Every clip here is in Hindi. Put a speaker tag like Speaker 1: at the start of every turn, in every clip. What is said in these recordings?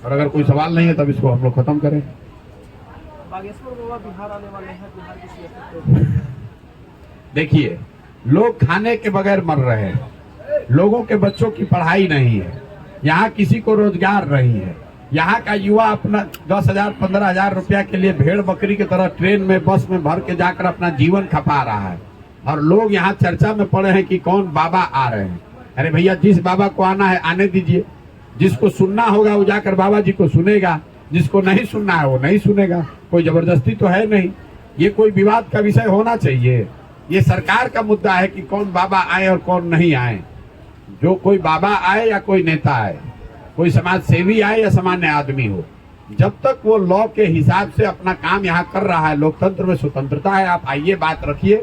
Speaker 1: और अगर कोई सवाल नहीं है तब इसको हम लोग खत्म करें।
Speaker 2: बागेश्वर बाबा बिहार आने वाले हैं, बिहार की सियासत
Speaker 1: देखिए, लोग खाने के बगैर मर रहे हैं, लोगों के बच्चों की पढ़ाई नहीं है, यहाँ किसी को रोजगार नहीं है, यहाँ का युवा अपना 10,000 15,000 रुपया के लिए भेड़ बकरी की तरह ट्रेन में बस में भर के जाकर अपना जीवन खपा रहा है। और लोग यहाँ चर्चा में पड़े हैं कि कौन बाबा आ रहे हैं। अरे भैया, जिस बाबा को आना है आने दीजिए, जिसको सुनना होगा वो जाकर बाबा जी को सुनेगा, जिसको नहीं सुनना है वो नहीं सुनेगा। कोई जबरदस्ती तो है नहीं। ये कोई विवाद का विषय होना चाहिए। ये सरकार का मुद्दा है कि कौन बाबा आए और कौन नहीं आए। जो कोई बाबा आए या कोई नेता आए, कोई समाज सेवी आए या सामान्य आदमी हो, जब तक वो लॉ के हिसाब से अपना काम यहाँ कर रहा है, लोकतंत्र में स्वतंत्रता है। आप आइए, बात रखिए,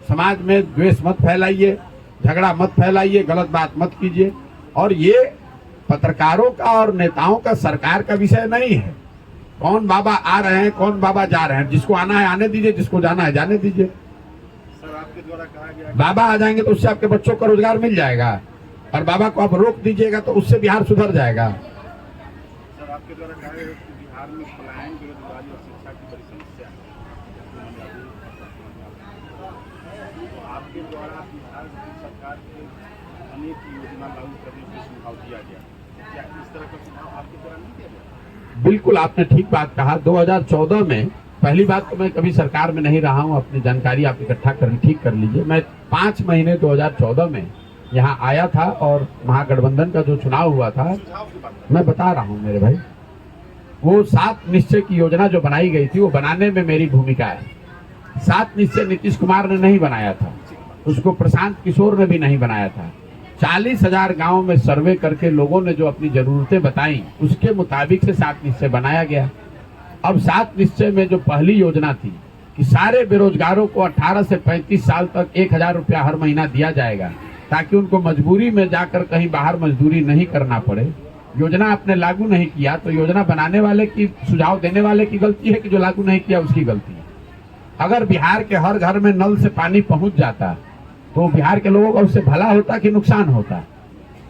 Speaker 1: समाज में द्वेष मत फैलाइए, झगड़ा मत फैलाइए, गलत बात मत कीजिए। और ये पत्रकारों का और नेताओं का, सरकार का विषय नहीं है। कौन बाबा आ रहे हैं, कौन बाबा जा रहे हैं, जिसको आना है आने दीजिए, जिसको जाना है जाने दीजिए।
Speaker 3: सर, आपके द्वारा कहा गया
Speaker 1: बाबा आ जाएंगे तो उससे आपके बच्चों को रोजगार मिल जाएगा, और बाबा को आप रोक दीजिएगा तो उससे बिहार सुधर जाएगा।
Speaker 3: सर, आपके द्वारा कहा गया कि बिहार में पलायन, बेरोजगारी और शिक्षा की बड़ी समस्या है। तो आपके द्वारा बिहार की सरकार के अनेक योजना लागू करने का सुझाव दिया गया, क्या इस तरह का सुझाव आपके द्वारा नहीं दिया गया?
Speaker 1: बिल्कुल, आपने ठीक बात कहा। 2014 में, पहली बात तो मैं कभी सरकार में नहीं रहा हूं, अपनी जानकारी आप इकट्ठा कर ठीक कर लीजिए। मैं 5 महीने 2014 में यहाँ आया था और महागठबंधन का जो चुनाव हुआ था, मैं बता रहा हूँ मेरे भाई, वो 7 निश्चय की योजना जो बनाई गई थी वो बनाने में मेरी भूमिका है। 7 निश्चय नीतीश कुमार ने नहीं बनाया था, उसको प्रशांत किशोर ने भी नहीं बनाया था। 40,000 गाँव में सर्वे करके लोगों ने जो अपनी जरूरतें बताई, उसके मुताबिक से 7 निश्चय बनाया गया। अब 7 निश्चय में जो पहली योजना थी कि सारे बेरोजगारों को 18 से 35 साल तक 1,000 रुपया हर महीना दिया जाएगा, ताकि उनको मजबूरी में जाकर कहीं बाहर मजदूरी नहीं करना पड़े। योजना आपने लागू नहीं किया तो योजना बनाने वाले की, सुझाव देने वाले की गलती है कि जो लागू नहीं किया उसकी गलती है। अगर बिहार के हर घर में नल से पानी पहुंच जाता तो बिहार के लोगों का उससे भला होता कि नुकसान होता।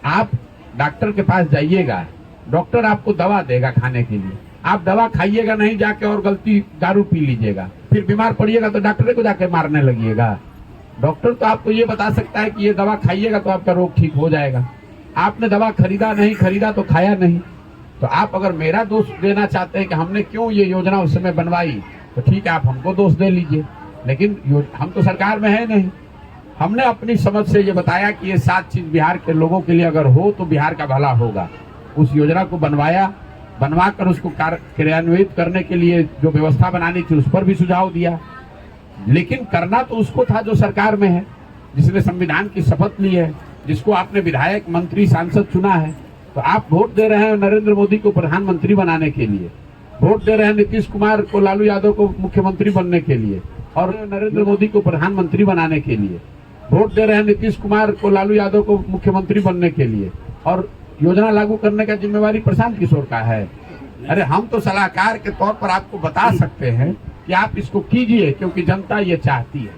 Speaker 1: आप डॉक्टर के पास जाइएगा, डॉक्टर आपको दवा देगा खाने के लिए, आप दवा खाइएगा नहीं जाके और गलती दारू पी लीजिएगा, फिर बीमार पड़िएगा तो डॉक्टर को जाके मारने लगिएगा। डॉक्टर तो आपको ये बता सकता है कि ये दवा खाइएगा तो आपका रोग ठीक हो जाएगा। आपने दवा खरीदा नहीं, खरीदा तो खाया नहीं। तो आप अगर मेरा दोष देना चाहते हैं कि हमने क्यों ये योजना उस समय बनवाई, तो ठीक है, आप हमको दोष दे लीजिए, लेकिन हम तो सरकार में है नहीं। हमने अपनी समझ से ये बताया कि ये 7 चीज बिहार के लोगों के लिए अगर हो तो बिहार का भला होगा। उस योजना को बनवा कर उसको क्रियान्वित करने के लिए जो व्यवस्था बनानी थी उस पर भी सुझाव दिया। लेकिन करना तो उसको था जो सरकार में है, जिसने संविधान की शपथ ली है, जिसको आपने विधायक, मंत्री, सांसद चुना है। तो आप वोट दे रहे हैं नरेंद्र मोदी को प्रधानमंत्री बनाने के लिए, वोट दे रहे हैं नीतीश कुमार को, लालू यादव को मुख्यमंत्री बनने के लिए, और नरेंद्र मोदी को प्रधानमंत्री बनाने के लिए, वोट दे रहे हैं नीतीश कुमार को, लालू यादव को मुख्यमंत्री बनने के लिए, और योजना लागू करने का जिम्मेवारी प्रशांत किशोर का है। अरे हम तो सलाहकार के तौर पर आपको बता सकते हैं कि आप इसको कीजिए, क्योंकि जनता ये चाहती है।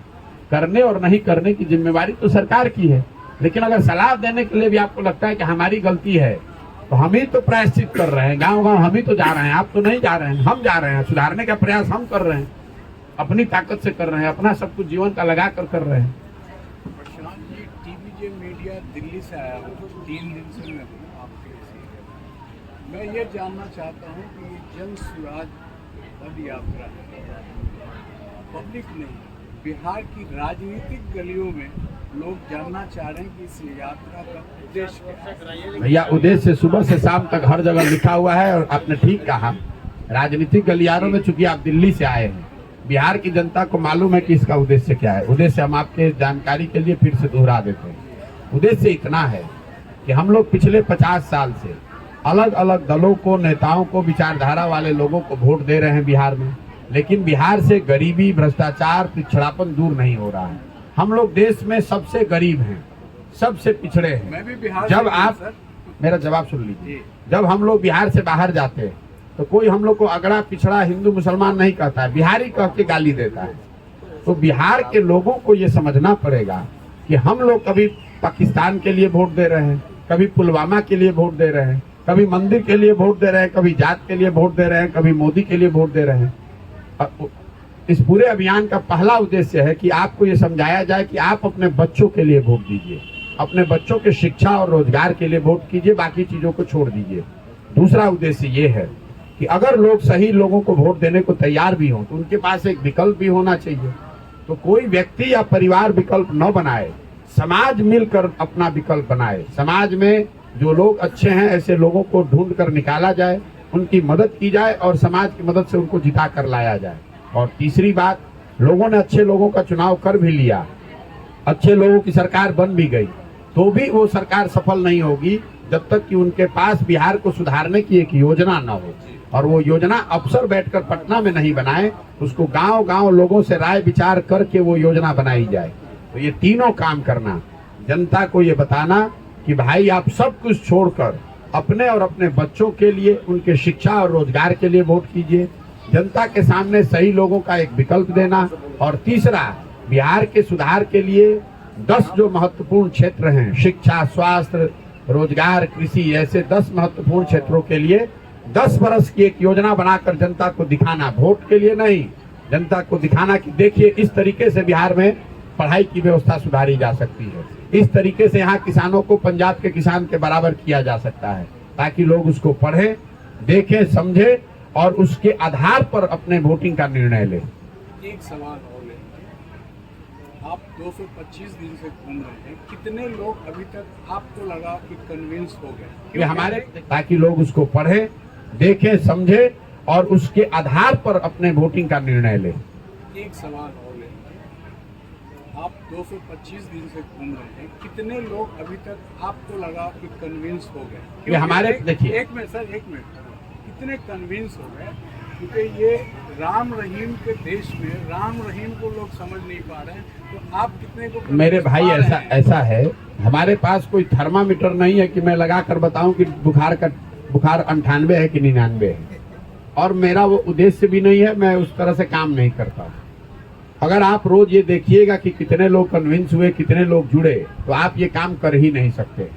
Speaker 1: करने और नहीं करने की जिम्मेवारी तो सरकार की है, लेकिन अगर सलाह देने के लिए भी आपको लगता है कि हमारी गलती है, तो हम ही तो प्रायश्चित कर रहे हैं, गांव गांव हम ही तो जा रहे हैं, आप तो नहीं जा रहे हैं, हम जा रहे हैं। सुधारने का प्रयास हम कर रहे हैं, अपनी ताकत से कर रहे हैं, अपना सब कुछ जीवन का लगा कर रहे हैं।
Speaker 3: प्रशांत जी, टीवी मीडिया दिल्ली से आया हूँ, 3 दिन से मैं ये जानना चाहता हूँ कि जन स्वराज पद यात्रा पब्लिक नहीं, बिहार की राजनीतिक गलियों में लोग जानना चाह रहे हैं कि इस यात्रा का उद्देश्य क्या है।
Speaker 1: भैया, उद्देश्य सुबह से शाम तक हर जगह लिखा हुआ है, और आपने ठीक कहा, राजनीतिक गलियारों में चूंकि आप दिल्ली से आए हैं, बिहार की जनता को मालूम है कि इसका उद्देश्य क्या है। उद्देश्य हम आपके जानकारी के लिए फिर से दोहरा देते हैं। उद्देश्य इतना है कि हम लोग पिछले 50 साल से अलग अलग दलों को, नेताओं को, विचारधारा वाले लोगों को वोट दे रहे हैं बिहार में, लेकिन बिहार से गरीबी, भ्रष्टाचार, पिछड़ापन दूर नहीं हो रहा है। हम लोग देश में सबसे गरीब हैं, सबसे पिछड़े हैं।
Speaker 3: मैं भी बिहार
Speaker 1: जब आप मेरा जवाब सुन लीजिए, जब हम लोग बिहार से बाहर जाते हैं तो कोई हम लोग को अगड़ा पिछड़ा हिंदू मुसलमान नहीं कहता है, बिहारी कह के गाली देता है। तो बिहार के लोगों को ये समझना पड़ेगा कि हम लोग कभी पाकिस्तान के लिए वोट दे रहे हैं, कभी पुलवामा के लिए वोट दे रहे हैं, कभी मंदिर के लिए वोट दे रहे हैं, कभी जात के लिए वोट दे रहे हैं, कभी मोदी के लिए वोट दे रहे हैं। इस पूरे अभियान का पहला उद्देश्य है कि आपको ये समझाया जाए कि आप अपने बच्चों के लिए वोट दीजिए, अपने बच्चों के शिक्षा और रोजगार के लिए वोट कीजिए, बाकी चीजों को छोड़ दीजिए। दूसरा उद्देश्य ये है कि अगर लोग सही लोगों को वोट देने को तैयार भी हों तो उनके पास एक विकल्प भी होना चाहिए। तो कोई व्यक्ति या परिवार विकल्प न बनाए, समाज मिलकर अपना विकल्प बनाए। समाज में जो लोग अच्छे हैं ऐसे लोगों को ढूंढ कर निकाला जाए, उनकी मदद की जाए और समाज की मदद से उनको जिता कर लाया जाए। और तीसरी बात, लोगों ने अच्छे लोगों का चुनाव कर भी लिया, अच्छे लोगों की सरकार बन भी गई, तो भी वो सरकार सफल नहीं होगी जब तक कि उनके पास बिहार को सुधारने की एक योजना न हो। और वो योजना अफसर बैठकर पटना में नहीं बनाए, उसको गांव गांव लोगों से राय विचार करके वो योजना बनाई जाए। तो ये तीनों काम करना, जनता को ये बताना कि भाई आप सब कुछ छोड़कर अपने और अपने बच्चों के लिए, उनके शिक्षा और रोजगार के लिए वोट कीजिए। जनता के सामने सही लोगों का एक विकल्प देना। और तीसरा, बिहार के सुधार के लिए 10 जो महत्वपूर्ण क्षेत्र हैं, शिक्षा, स्वास्थ्य, रोजगार, कृषि, ऐसे 10 महत्वपूर्ण क्षेत्रों के लिए 10 वर्ष की एक योजना बनाकर जनता को दिखाना, वोट के लिए नहीं, जनता को दिखाना कि देखिए इस तरीके से बिहार में पढ़ाई की व्यवस्था सुधारी जा सकती है, इस तरीके से यहाँ किसानों को पंजाब के किसान के बराबर किया जा सकता है, ताकि लोग उसको पढ़ें, देखें, समझें और उसके आधार पर अपने वोटिंग का निर्णय लें।
Speaker 3: एक सवाल और है, आप 225 दिन से घूम रहे हैं, कितने लोग अभी तक आपको लगा कि कन्विंस हो गए?
Speaker 1: ये हमारे, ताकि लोग उसको पढ़ें, देखें, समझें और उसके आधार पर अपने वोटिंग का निर्णय लें।
Speaker 3: एक सवाल और है, आप 225 दिन से घूम रहे हैं, कितने लोग अभी तक आपको लगा कि कन्विंस हो गए?
Speaker 1: ये हमारे, देखिए
Speaker 3: एक मिनट सर, एक मिनट, कितने कन्विंस हो गए? क्योंकि ये राम रहीम के देश में राम रहीम को लोग समझ नहीं पा रहे हैं, तो आप कितने को?
Speaker 1: मेरे भाई ऐसा है, हमारे पास कोई थर्मामीटर नहीं है कि मैं लगा कर बताऊं कि बुखार 98 है कि 99 है, और मेरा वो उद्देश्य भी नहीं है, मैं उस तरह से काम नहीं करता। अगर आप रोज ये देखिएगा कि कितने लोग कन्विंस हुए, कितने लोग जुड़े, तो आप ये काम कर ही नहीं सकते।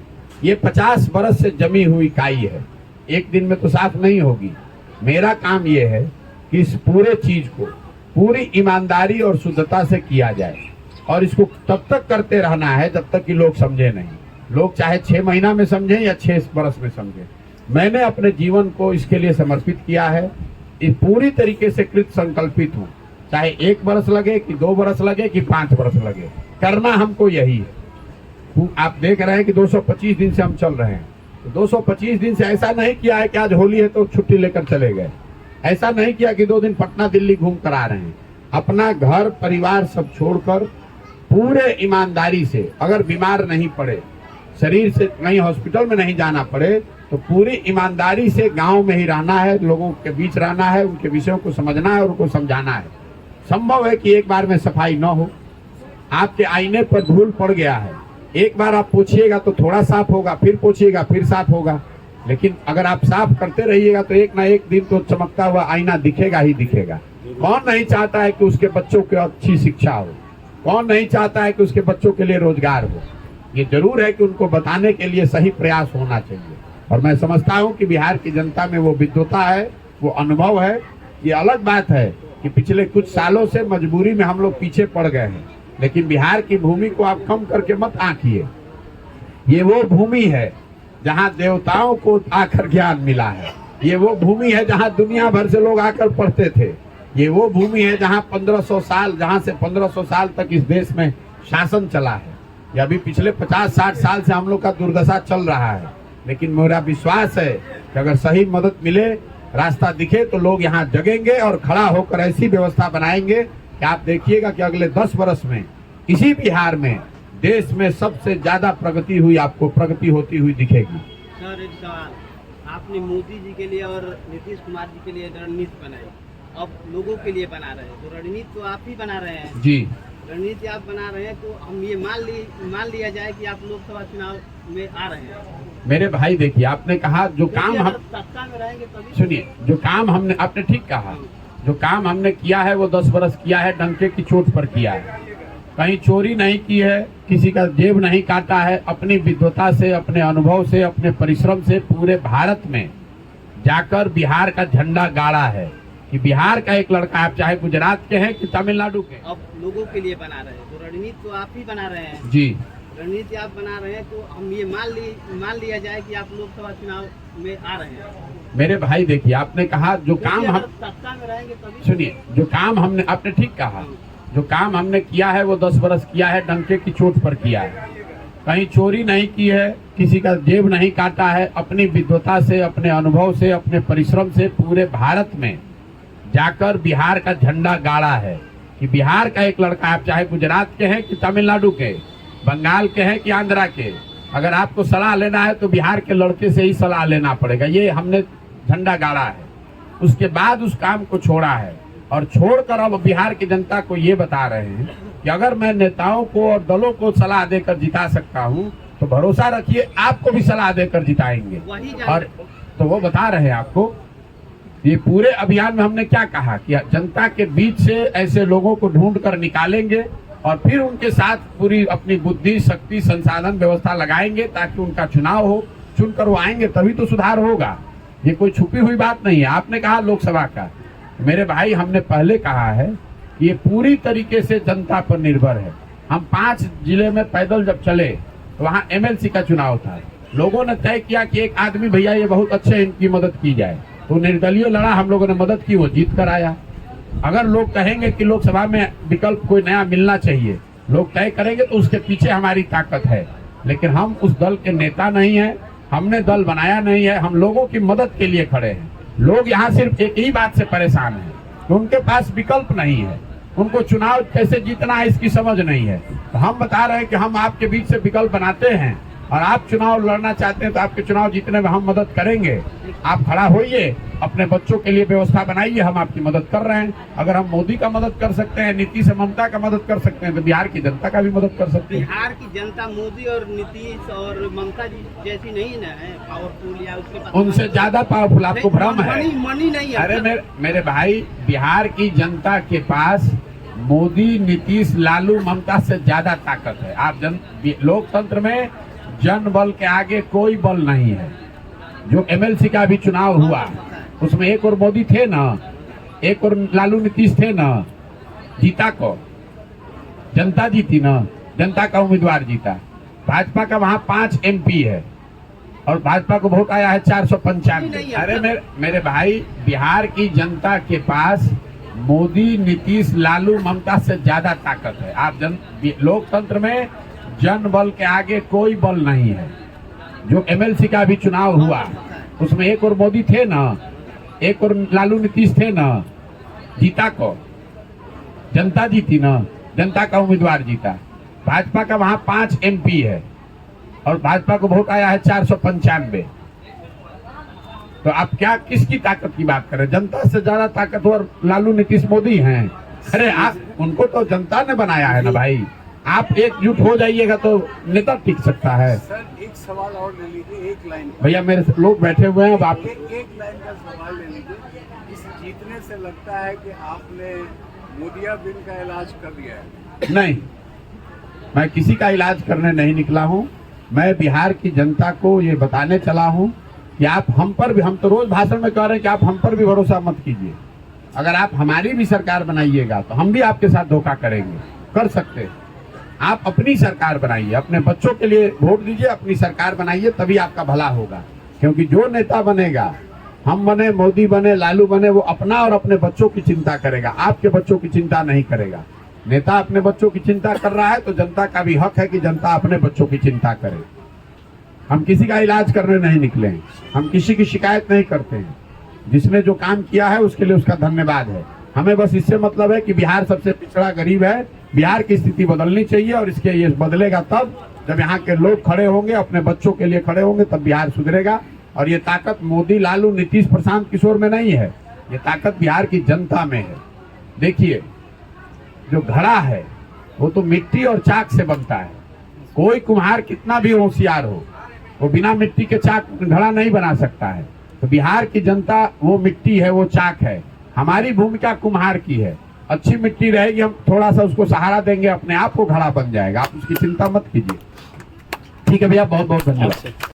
Speaker 1: ये 50 बरस से जमी हुई काई है, एक दिन में तो साफ नहीं होगी। मेरा काम ये है कि इस पूरे चीज को पूरी ईमानदारी और शुद्धता से किया जाए, और इसको तब तक करते रहना है जब तक कि लोग समझे नहीं। लोग चाहे 6 महीना में समझें या 6 बरस में समझें, मैंने अपने जीवन को इसके लिए समर्पित किया है। इस पूरी तरीके से कृत संकल्पित हूँ, चाहे 1 बरस लगे कि 2 बरस लगे कि 5 बरस लगे, करना हमको यही है। आप देख रहे हैं कि 225 दिन से हम चल रहे हैं, तो 225 दिन से ऐसा नहीं किया है कि आज होली है तो छुट्टी लेकर चले गए, ऐसा नहीं किया कि 2 दिन पटना दिल्ली घूम कर आ रहे हैं। अपना घर परिवार सब छोड़कर पूरे ईमानदारी से, अगर बीमार नहीं पड़े, शरीर से कहीं हॉस्पिटल में नहीं जाना पड़े, तो पूरी ईमानदारी से गांव में ही रहना है, लोगों के बीच रहना है, उनके विषयों को समझना है और उनको समझाना है। संभव है कि एक बार में सफाई न हो, आपके आईने पर धूल पड़ गया है, एक बार आप पोछिएगा तो थोड़ा साफ होगा, फिर पोछिएगा फिर साफ होगा, लेकिन अगर आप साफ करते रहिएगा तो एक ना एक दिन तो चमकता हुआ आईना दिखेगा ही दिखेगा। कौन नहीं चाहता है कि उसके बच्चों की अच्छी शिक्षा हो, कौन नहीं चाहता है कि उसके बच्चों के लिए रोजगार हो। ये जरूर है कि उनको बताने के लिए सही प्रयास होना चाहिए, और मैं समझता हूँ कि बिहार की जनता में वो विद्वता है, वो अनुभव है। ये अलग बात है कि पिछले कुछ सालों से मजबूरी में हम लोग पीछे पड़ गए हैं, लेकिन बिहार की भूमि को आप कम करके मत आंकिए। ये वो भूमि है जहाँ देवताओं को आकर ज्ञान मिला है, ये वो भूमि है जहाँ दुनिया भर से लोग आकर पढ़ते थे, ये वो भूमि है जहाँ 1500 साल, जहाँ से 1500 साल तक इस देश में शासन चला है। ये अभी पिछले 50-60 साल से हम लोग का दुर्दशा चल रहा है, लेकिन मेरा विश्वास है कि अगर सही मदद मिले, रास्ता दिखे, तो लोग यहाँ जगेंगे और खड़ा होकर ऐसी व्यवस्था बनाएंगे कि आप देखिएगा कि अगले 10 वर्ष में इसी बिहार में देश में सबसे ज्यादा प्रगति हुई, आपको प्रगति होती हुई दिखेगी।
Speaker 4: सर एक सवाल, आपने मोदी जी के लिए और नीतीश कुमार जी के लिए रणनीति बनाई, अब लोगों के लिए बना रहे हैं, तो रणनीति तो आप ही बना रहे हैं
Speaker 1: जी,
Speaker 4: रणनीति आप बना रहे हैं, तो हम ये मान लिया जाए कि आप लोकसभा चुनाव में आ रहे हैं।
Speaker 1: मेरे भाई देखिए, आपने कहा जो काम हम,
Speaker 4: सत्ता में रहेंगे तभी,
Speaker 1: सुनिए, जो काम हमने, आपने ठीक कहा, जो काम हमने किया है वो 10 बरस किया है, डंके की चोट पर किया है। कहीं चोरी नहीं की है, किसी का जेब नहीं काटा है, अपनी विद्वता से, अपने अनुभव से, अपने परिश्रम से पूरे भारत में जाकर बिहार का झंडा गाड़ा है कि बिहार का एक लड़का, आप चाहे गुजरात के हैं कि तमिलनाडु के।
Speaker 4: अब लोगों के लिए बना रहे हैं, तो रणनीति तो आप ही बना रहे हैं।
Speaker 1: जी,
Speaker 4: रणनीति आप बना रहे हैं, तो हम ये मान लिया जाए कि आप लोकसभा चुनाव में आ रहे हैं।
Speaker 1: मेरे भाई देखिए, आपने कहा जो काम हम,
Speaker 4: सत्ता में रहेंगे तभी।
Speaker 1: सुनिए, जो काम हमने, आपने ठीक कहा, जो काम हमने किया है वो 10 बरस किया है, डंके की चोट पर किया है। कहीं चोरी नहीं की है, किसी का जेब नहीं काटा है, अपनी विद्वता से, अपने अनुभव से, अपने परिश्रम से पूरे भारत में जाकर बिहार का झंडा गाड़ा है कि बिहार का एक लड़का, आप चाहे गुजरात के हैं कि तमिलनाडु के, बंगाल के हैं कि आंध्रा के, अगर आपको सलाह लेना है तो बिहार के लड़के से ही सलाह लेना पड़ेगा। ये हमने झंडा गाड़ा है, उसके बाद उस काम को छोड़ा है और छोड़कर अब बिहार की जनता को ये बता रहे हैं कि अगर मैं नेताओं को और दलों को सलाह देकर जिता सकता हूं तो भरोसा रखिए आपको भी सलाह देकर जिताएंगे। और तो वो बता रहे हैं आपको, ये पूरे अभियान में हमने क्या कहा कि जनता के बीच से ऐसे लोगों को ढूंढ कर निकालेंगे और फिर उनके साथ पूरी अपनी बुद्धि, शक्ति, संसाधन, व्यवस्था लगाएंगे ताकि उनका चुनाव हो, चुनकर वो आएंगे तभी तो सुधार होगा। ये कोई छुपी हुई बात नहीं है। आपने कहा लोकसभा का, मेरे भाई हमने पहले कहा है कि ये पूरी तरीके से जनता पर निर्भर है। हम 5 जिले में पैदल जब चले तो वहाँ MLC का चुनाव था, लोगों ने तय किया कि एक आदमी भैया ये बहुत अच्छे, इनकी मदद की जाए, तो निर्दलीय लड़ा, हम लोगों ने मदद की, वो जीत कर आया। अगर लोग कहेंगे कि लोकसभा में विकल्प कोई नया मिलना चाहिए, लोग तय करेंगे तो उसके पीछे हमारी ताकत है, लेकिन हम उस दल के नेता नहीं है, हमने दल बनाया नहीं है, हम लोगों की मदद के लिए खड़े हैं। लोग यहाँ सिर्फ एक ही बात से परेशान हैं कि उनके पास विकल्प नहीं है, उनको चुनाव कैसे जीतना है इसकी समझ नहीं है। तो हम बता रहे हैं कि हम आपके बीच से विकल्प बनाते हैं और आप चुनाव लड़ना चाहते हैं तो आपके चुनाव जीतने में हम मदद करेंगे। आप खड़ा होइए, अपने बच्चों के लिए व्यवस्था बनाइए, हम आपकी मदद कर रहे हैं। अगर हम मोदी का मदद कर सकते हैं, नीतीश ममता का मदद कर सकते हैं, तो बिहार की जनता का भी मदद कर सकते हैं।
Speaker 4: बिहार की जनता मोदी और नीतीश और ममता जी जैसी नहीं ना है, पावरफुल या उसके पास
Speaker 1: उनसे ज्यादा पावरफुल, आपको भ्रम है।
Speaker 4: मनी नहीं है।
Speaker 1: अरे मेरे भाई, बिहार की जनता के पास मोदी, नीतीश, लालू, ममता से ज्यादा ताकत है। आप लोकतंत्र में जन बल के आगे कोई बल नहीं है। जो MLC का भी चुनाव हुआ उसमें एक और मोदी थे ना, एक और लालू नीतीश थे ना, जीता को जनता जीती ना, जनता का उम्मीदवार जीता। भाजपा का वहां 5 MP है और भाजपा को वोट आया है 495। अरे मेरे भाई, बिहार की जनता के पास मोदी, नीतीश, लालू, ममता से ज्यादा ताकत है। आप लोकतंत्र में जन बल के आगे कोई बल नहीं है। जो MLC का भी चुनाव हुआ उसमें एक और मोदी थे ना, एक और लालू नीतीश थे ना, जीता को जनता जीती ना, जनता का उम्मीदवार जीता। भाजपा का वहां 5 MP है और भाजपा को वोट आया है 495। तो आप क्या, किसकी ताकत की बात करें? जनता से ज्यादा ताकतवर लालू नीतीश मोदी हैं। अरे आप, उनको तो जनता ने बनाया है ना भाई। आप एकजुट हो जाइएगा तो नेता टिक सकता है।
Speaker 3: सर एक सवाल और ले लीजिए, एक लाइन
Speaker 1: भैया मेरे लोग बैठे हुए हैं, अब आप
Speaker 3: एक लाइन का सवाल ले लीजिए। इस जीतने से लगता है कि आपने मोतियाबिंद का इलाज कर दिया है?
Speaker 1: नहीं, मैं किसी का इलाज करने नहीं निकला हूँ। मैं बिहार की जनता को ये बताने चला हूँ कि आप हम पर भी, हम तो रोज भाषण में कह रहे हैं कि आप हम पर भी भरोसा मत कीजिए। अगर आप हमारी भी सरकार बनाइएगा तो हम भी आपके साथ धोखा करेंगे, कर सकते हैं। आप अपनी सरकार बनाइए, अपने बच्चों के लिए वोट दीजिए, अपनी सरकार बनाइए, तभी आपका भला होगा। क्योंकि जो नेता बनेगा, हम बने, मोदी बने, लालू बने, वो अपना और अपने बच्चों की चिंता करेगा, आपके बच्चों की चिंता नहीं करेगा। नेता अपने बच्चों की चिंता कर रहा है तो जनता का भी हक है कि जनता अपने बच्चों की चिंता करे। हम किसी का इलाज करने नहीं निकले हैं, हम किसी की शिकायत नहीं करते हैं। जिसने जो काम किया है उसके लिए उसका धन्यवाद है। हमें बस इससे मतलब है कि बिहार सबसे पिछड़ा गरीब है, बिहार की स्थिति बदलनी चाहिए और इसके ये बदलेगा तब जब यहाँ के लोग खड़े होंगे, अपने बच्चों के लिए खड़े होंगे, तब बिहार सुधरेगा। और ये ताकत मोदी, लालू, नीतीश, प्रशांत किशोर में नहीं है, ये ताकत बिहार की जनता में है। देखिए, जो घड़ा है वो तो मिट्टी और चाक से बनता है। कोई कुम्हार कितना भी होशियार हो, वो बिना मिट्टी के चाक घड़ा नहीं बना सकता है। तो बिहार की जनता वो मिट्टी है, वो चाक है। हमारी भूमिका कुम्हार की है अच्छी मिट्टी रहेगी, हम थोड़ा सा उसको सहारा देंगे, अपने आप को खड़ा बन जाएगा। आप उसकी चिंता मत कीजिए। ठीक है भैया, बहुत बहुत धन्यवाद।